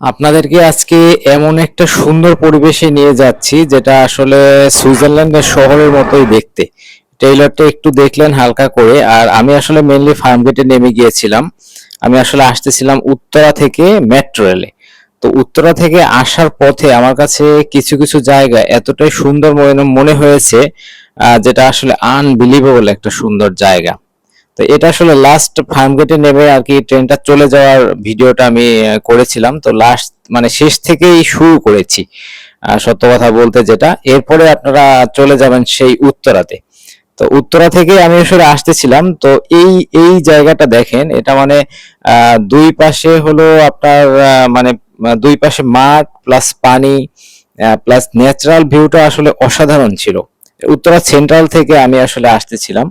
আপনাদেরকে আজকে এমন একটা সুন্দর পরিবেশে নিয়ে যাচ্ছি যেটা আসলে সুইজারল্যান্ডের শহরের মতোই দেখতে। ট্রেইলারটা একটু দেখলেন হালকা করে। আর আমি আসলে মেইনলি ফার্মগেটে নেমে গিয়েছিলাম। আমি আসলে আসতেছিলাম উত্তরা থেকে মেট্রো রেলে। তো উত্তরা থেকে আসার পথে আমার কাছে কিছু কিছু জায়গা এতটাই সুন্দর মনে মনে হয়েছে, যেটা আসলে আনবিলিভেবল একটা সুন্দর জায়গা। তো এটা আসলে লাস্ট ফার্মগেটে নেমে আর কি ট্রেনটা চলে যাওয়ার ভিডিওটা আমি করেছিলাম। তো লাস্ট মানে শেষ থেকেই শুরু করেছি, সত্য কথা বলতে যেটা। এরপরে আপনারা চলে যাবেন সেই উত্তরাতে। তো উত্তরা থেকে আমি আসলে আসতেছিলাম। তো এই এই জায়গাটা দেখেন, এটা মানে দুই পাশে হলো আপনার মানে দুই পাশে মাঠ প্লাস পানি প্লাস ন্যাচারাল ভিউটা আসলে অসাধারণ ছিল। উত্তরা সেন্ট্রাল থেকে আমি আসলে আসতেছিলাম।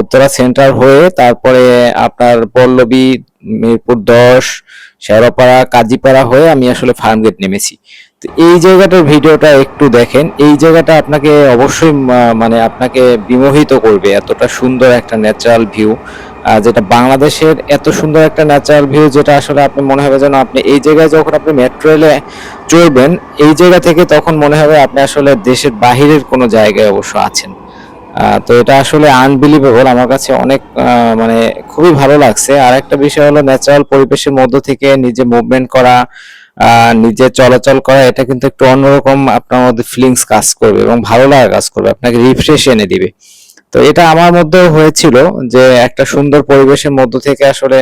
উত্তরা সেন্টার হয়ে তারপরে আপনার পল্লবী, মিরপুর 10, শেওড়াপাড়া, কাজীপাড়া হয়ে আমি আসলে ফার্মগেট নেমেছি। তো এই জায়গাটার ভিডিওটা একটু দেখেন। এই জায়গাটা আপনাকে অবশ্যই মানে আপনাকে বিমোহিত করবে। এতটা সুন্দর একটা ন্যাচারাল ভিউ, যেটা বাংলাদেশের এত সুন্দর একটা ন্যাচারাল ভিউ, যেটা আসলে আপনি মনে হবে যেন আপনি এই জায়গায় যখন আপনি মেট্রো রেলে চড়বেন, এই জায়গা থেকে তখন মনে হবে আপনি আসলে দেশের বাহিরের কোনো জায়গায় অবশ্য আছেন। তো এটা আসলে আনবিলিভেবল, আমার কাছে অনেক মানে খুবই ভালো লাগছে। আর একটা বিষয় হলো ন্যাচারাল পরিবেশের মধ্য থেকে নিজে মুভমেন্ট করা, নিজে চলাচল করা, এটা কিন্তু একটু অন্যরকম আপনার মধ্যে ফিলিংস কাজ করবে এবং ভালো লাগা কাজ করবে, আপনাকে রিফ্রেশ এনে দিবে। তো এটা আমার মধ্যে হয়েছিল যে একটা সুন্দর পরিবেশের মধ্য থেকে আসলে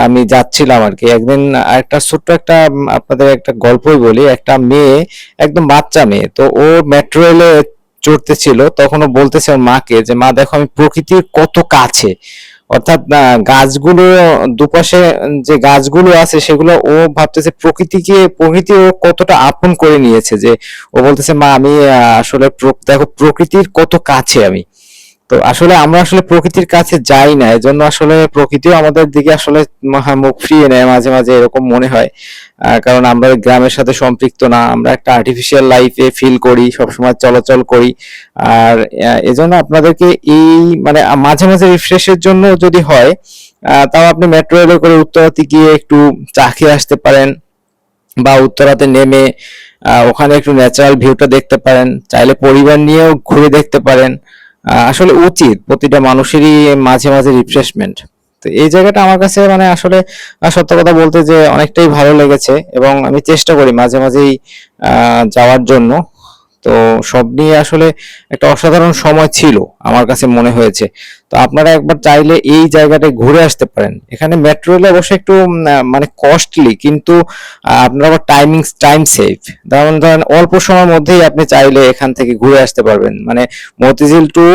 আমি যাচ্ছিলাম আর কি। একদিন একটা ছোট্ট একটা আপনাদের একটা গল্পই বলি। একটা মেয়ে, একদম বাচ্চা মেয়ে, তো ও মেট্রো রেলে চড়তেছিল। তখন ও বলতেছে ওর মাকে যে মা দেখো আমি প্রকৃতির কত কাছে। অর্থাৎ গাছগুলো দুপাশে যে গাছগুলো আছে সেগুলো ও ভাবতেছে প্রকৃতি ও কতটা আপন করে নিয়েছে। যে ও বলতেছে মা আমি আসলে দেখো প্রকৃতির কত কাছে আমি। তো আসলে আমরা আসলে প্রকৃতির কাছে যাই না, এজন্য আসলে প্রকৃতিও আমাদের দিকে আসলে মুখ ফিরিয়ে নেয় মাঝে মাঝে, এরকম মনে হয়। কারণ আমরা গ্রামের সাথে সম্পৃক্ত না, আমরা একটা আর্টিফিশিয়াল লাইফে ফিল করি, সবসময় চলাচল করি। আর এজন্য আপনাদেরকে এই মানে মাঝে মাঝে রিফ্রেশের জন্য যদি হয়, তাও আপনি মেট্রো রেলে করে উত্তরাতে গিয়ে একটু চা খেয়ে আসতে পারেন, বা উত্তরাতে নেমে ওখানে একটু ন্যাচারাল ভিউটা দেখতে পারেন। চাইলে পরিবার নিয়েও ঘুরে দেখতে পারেন। আসলে উচিত প্রতিটা মানুষেরই মাঝে মাঝে রিফ্রেশমেন্ট। তো এই জায়গাটা আমার কাছে মানে আসলে সত্য কথা বলতে যে অনেকটাই ভালো লেগেছে, এবং আমি চেষ্টা করি মাঝে মাঝেই যাওয়ার জন্য। তো সব নিয়ে আসলে একটা অসাধারণ সময় ছিল আমার কাছে মনে হয়েছে। তো আপনারা একবার চাইলে এই জায়গাটায় ঘুরে আসতে পারেন। এখানে মেট্রো রেল অবশ্যই একটু মানে কস্টলি, কিন্তু আপনার আবার টাইম সেভ। ধরেন অল্প সময়ের মধ্যেই আপনি চাইলে এখান থেকে ঘুরে আসতে পারবেন। মানে মতিঝিল টু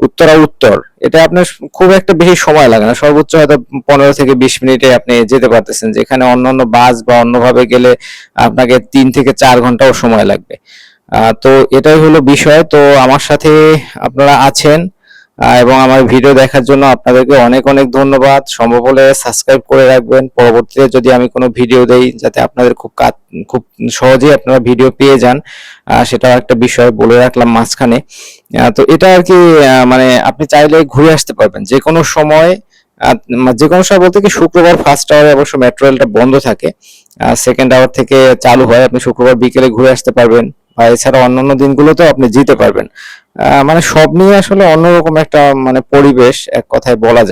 উত্তরা উত্তর, এটা আপনার খুব একটা বেশি সময় লাগে না, সর্বোচ্চ হয়তো 15 থেকে 20 মিনিটে আপনি যেতে পারতেছেন, যেখানে অন্যান্য বাস বা অন্যভাবে গেলে আপনাকে 3 থেকে 4 ঘন্টাও সময় লাগবে। তো এটাই হলো বিষয়। তো আমার সাথে আপনারা আছেন, এবং আমার ভিডিও দেখার জন্য আপনাদেরকে অনেক অনেক ধন্যবাদ। সম্ভব হলে সাবস্ক্রাইব করে রাখবেন, পরবর্তীতে যদি আমি কোনো ভিডিও দেই যাতে আপনাদের খুব সহজেই আপনারা ভিডিও পেয়ে যান। সেটাও একটা বিষয় বলে রাখলাম মাঝখানে। তো এটা আর কি মানে আপনি চাইলে ঘুরে আসতে পারবেন যে কোনো সময়। যে কোনো সময় বলতে কি শুক্রবার ফার্স্ট আওয়ারে অবশ্য মেট্রো রেলটা বন্ধ থাকে, সেকেন্ড আওয়ার থেকে চালু হয়। আপনি শুক্রবার বিকেলে ঘুরে আসতে পারবেন, বা এছাড়া অন্যান্য দিনগুলোতেও আপনি যেতে পারবেন। মানে সব নিয়ে আসলে অন্যরকম একটা মানে পরিবেশ, এক কথায় বলা যায়।